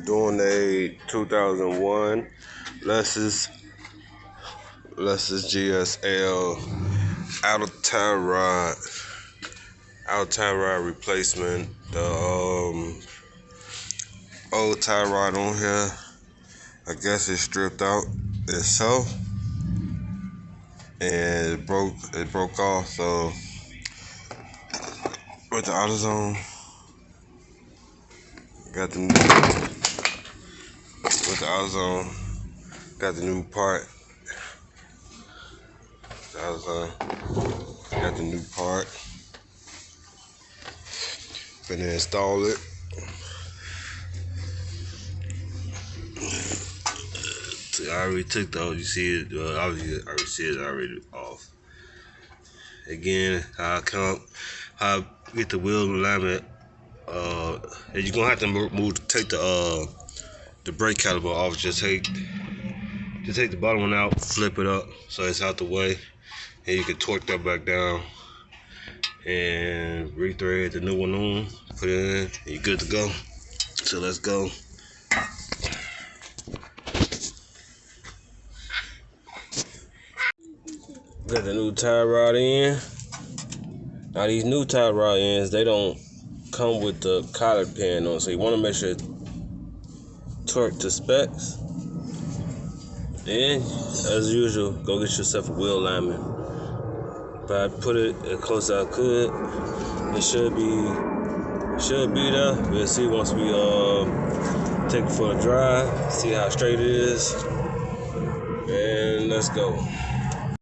Doing a 2001 Lexus GS out of tie rod replacement. The old tie rod on here, I guess it's stripped out itself and it broke off. So with the AutoZone, got the new part. Got the new part. Finna install it. I already took the, you see it, obviously I already see it already off. Again, how I get the wheel alignment, you're gonna have to take the brake caliper off. Just take the bottom one out, flip it up so it's out the way, and you can torque that back down and rethread the new one on, put it in, and you're good to go. So let's go. Got the new tie rod in. Now these new tie rod ends, they don't come with the collar pin on, so you want to make sure it's torqued to specs. Then, as usual, go get yourself a wheel alignment. But I put it as close as I could. It should be there. We'll see once we take it for a drive, see how straight it is, and let's go.